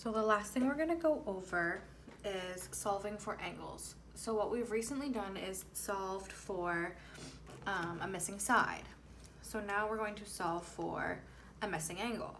So the last thing we're gonna go over is solving for angles. So what we've recently done is solved for a missing side. So now we're going to solve for a missing angle.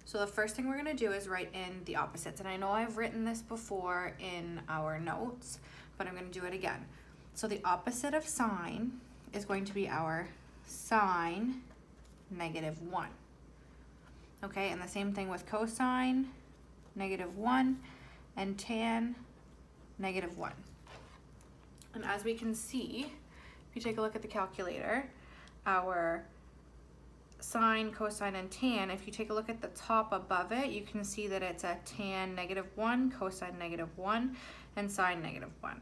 So the first thing we're gonna do is write in the opposites. And I know I've written this before in our notes, but I'm gonna do it again. So the opposite of sine is going to be our sine -1. Okay, and the same thing with cosine -1 and tan -1. And as we can see, if you take a look at the calculator, our sine, cosine, and tan, if you take a look at the top above it, you can see that it's a tan -1, cosine -1, and sine -1.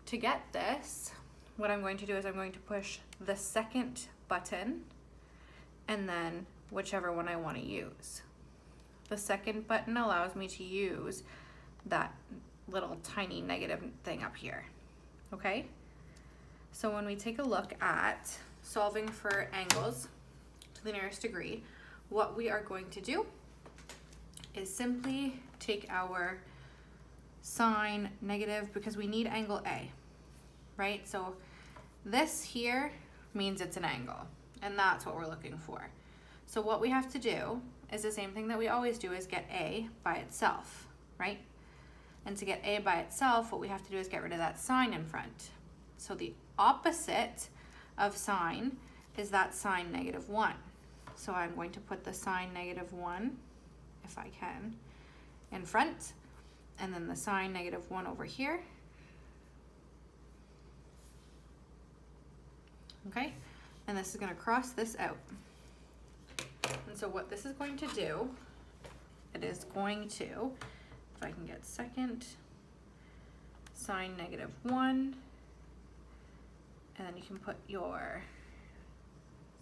To get this, what I'm going to do is I'm going to push the second button and then whichever one I want to use. The second button allows me to use that little tiny negative thing up here, okay? So when we take a look at solving for angles to the nearest degree, what we are going to do is simply take our sine negative, because we need angle A, right? So this here means it's an angle, and that's what we're looking for. So what we have to do is the same thing that we always do, is get A by itself, right? And to get A by itself, what we have to do is get rid of that sine in front. So the opposite of sine is that sine -1. So I'm going to put the sine -1, if I can, in front, and then the sine -1 over here. Okay, and this is going to cross this out. And so what this is going to do, it is going to, if I can get second, sine -1, and then you can put your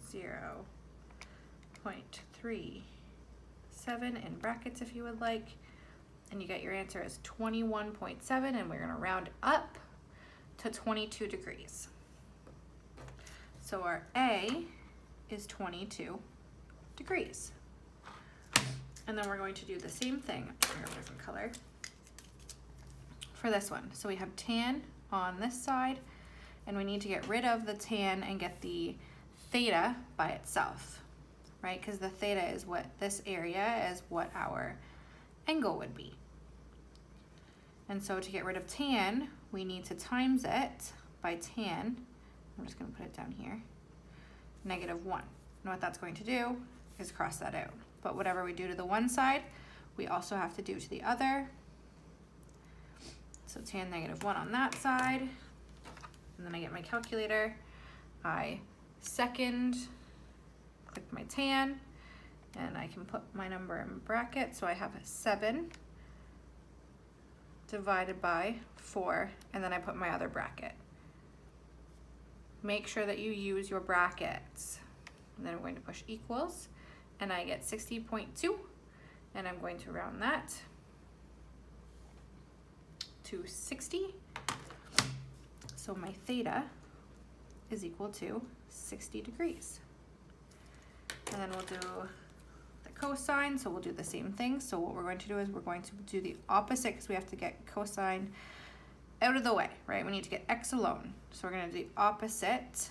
0.37 in brackets if you would like, and you get your answer as 21.7, and we're going to round up to 22 degrees. So our A is 22 degrees. And then we're going to do the same thing, here, a different color, for this one. So we have tan on this side, and we need to get rid of the tan and get the theta by itself, right? Because the theta is what this area is, what our angle would be. And so to get rid of tan, we need to times it by tan. I'm just going to put it down here, -1. And what that's going to do is cross that out. But whatever we do to the one side, we also have to do to the other. So tan -1 on that side. And then I get my calculator. I second, click my tan, and I can put my number in brackets. So I have 7 divided by 4, and then I put my other bracket. Make sure that you use your brackets. And then I'm going to push equals, and I get 60.2, and I'm going to round that to 60. So my theta is equal to 60 degrees. And then we'll do the cosine, so we'll do the same thing. So what we're going to do is we're going to do the opposite, because we have to get cosine out of the way, right? We need to get x alone. So we're going to do the opposite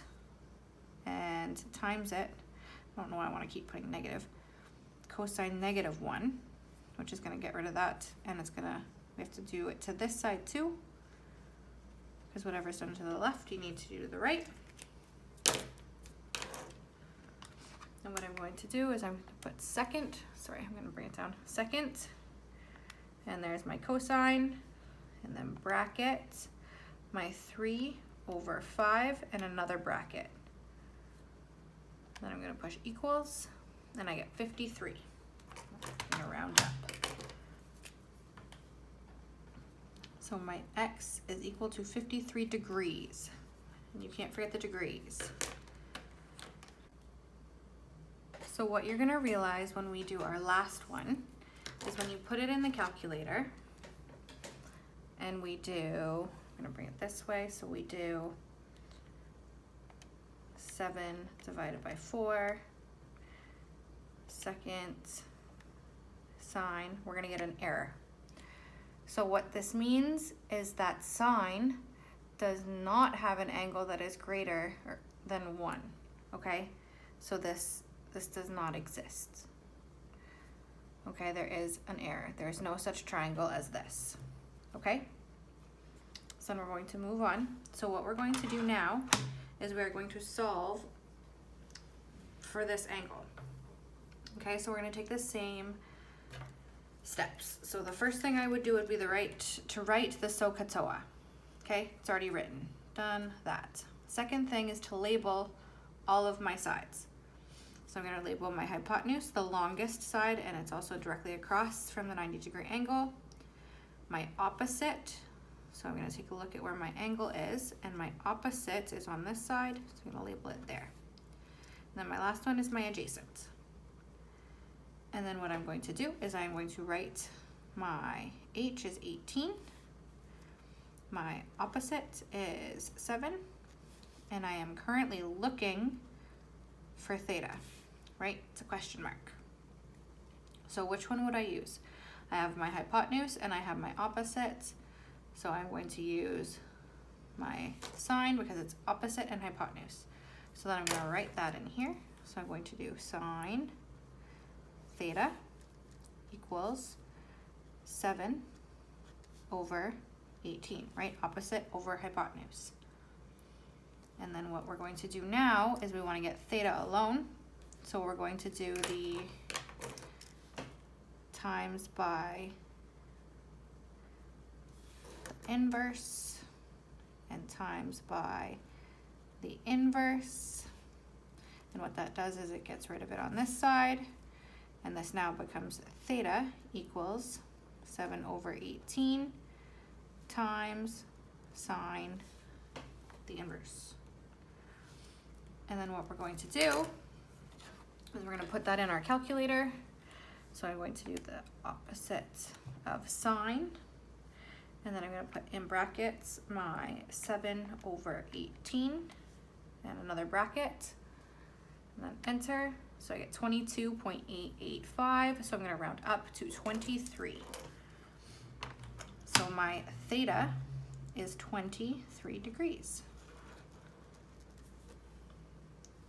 and times it. I don't know why I want to keep putting negative. Cosine -1, which is going to get rid of that, and it's going to, we have to do it to this side too, because whatever's done to the left, you need to do to the right. And what I'm going to do is I'm going to put second, sorry, I'm going to bring it down, second, and there's my cosine, and then bracket, my 3/5, and another bracket. Then I'm going to push equals, and I get 53. I'm going to round up. So my x is equal to 53 degrees. And you can't forget the degrees. So what you're going to realize when we do our last one is when you put it in the calculator, and we do, I'm going to bring it this way, so we do 7 divided by 4, second, sine, we're gonna get an error. So what this means is that sine does not have an angle that is greater than 1, okay? So this does not exist. Okay, there is an error. There is no such triangle as this, okay? So we're going to move on. So what we're going to do now is we're going to solve for this angle. Okay, so we're going to take the same steps. So the first thing I would do would be to write the SOHCAHTOA. Okay, it's already written. Done that. Second thing is to label all of my sides. So I'm going to label my hypotenuse, the longest side, and it's also directly across from the 90-degree angle. My opposite, so I'm going to take a look at where my angle is, and my opposite is on this side, so I'm going to label it there. And then my last one is my adjacent. And then what I'm going to do is I'm going to write my H is 18, my opposite is 7, and I am currently looking for theta, right? It's a question mark. So which one would I use? I have my hypotenuse and I have my opposite. So I'm going to use my sine because it's opposite and hypotenuse. So then I'm going to write that in here. So I'm going to do sine theta equals 7 over 18, right? Opposite over hypotenuse. And then what we're going to do now is we want to get theta alone. So we're going to do the times by the inverse and times by the inverse. And what that does is it gets rid of it on this side. And this now becomes theta equals 7 over 18 times sine the inverse. And then what we're going to do is we're going to put that in our calculator. So I'm going to do the opposite of sine. And then I'm going to put in brackets my 7 over 18 and another bracket. And then enter. So I get 22.885. So I'm going to round up to 23. So my theta is 23 degrees.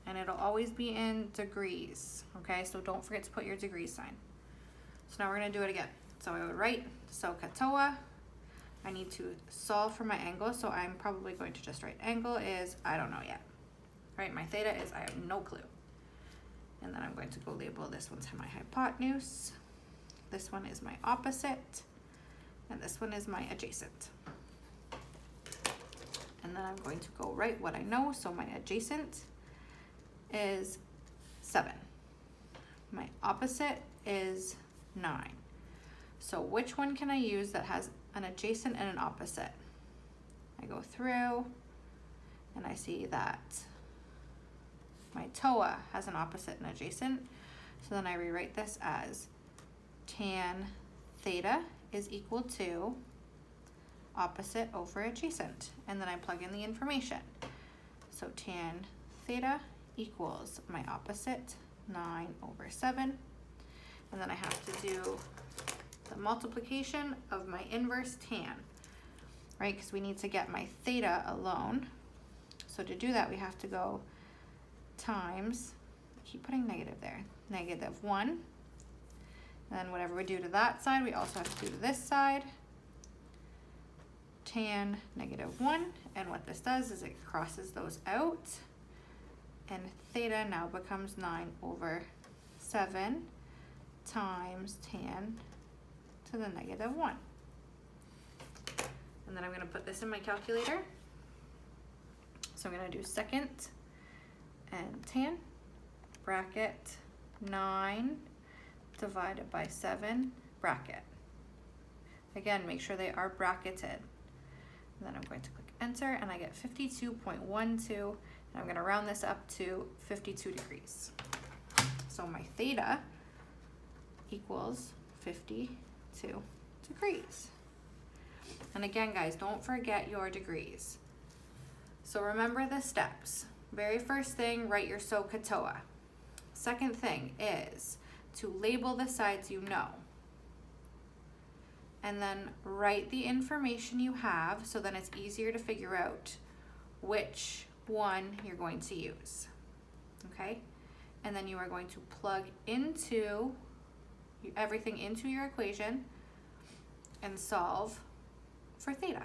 And it'll always be in degrees, okay? So don't forget to put your degree sign. So now we're gonna do it again. So I would write SOHCAHTOA. I need to solve for my angle, so I'm probably going to just write angle is, I don't know yet. Right, my theta is, I have no clue. And then I'm going to go label this one to my hypotenuse. This one is my opposite. And this one is my adjacent. And then I'm going to go write what I know. So my adjacent is 7. My opposite is 9. So which one can I use that has an adjacent and an opposite? I go through and I see that my TOA has an opposite and adjacent. So then I rewrite this as tan theta is equal to opposite over adjacent. And then I plug in the information. So tan theta equals my opposite 9 over 7, and then I have to do the multiplication of my inverse tan, right? Because we need to get my theta alone. So to do that, we have to go times, keep putting negative there, -1, and then whatever we do to that side, we also have to do to this side, tan -1, and what this does is it crosses those out. And theta now becomes 9 over 7 times tan to the -1. And then I'm going to put this in my calculator. So I'm going to do second and tan, bracket 9 divided by 7, bracket. Again, make sure they are bracketed. And then I'm going to click enter and I get 52.12. And I'm going to round this up to 52 degrees. So my theta equals 52 degrees. And again, guys, don't forget your degrees. So remember the steps. Very first thing, write your SOHCAHTOA. Second thing is to label the sides you know. and then write the information you have, so then it's easier to figure out which one you're going to use. Okay? And then you are going to plug into everything into your equation and solve for theta.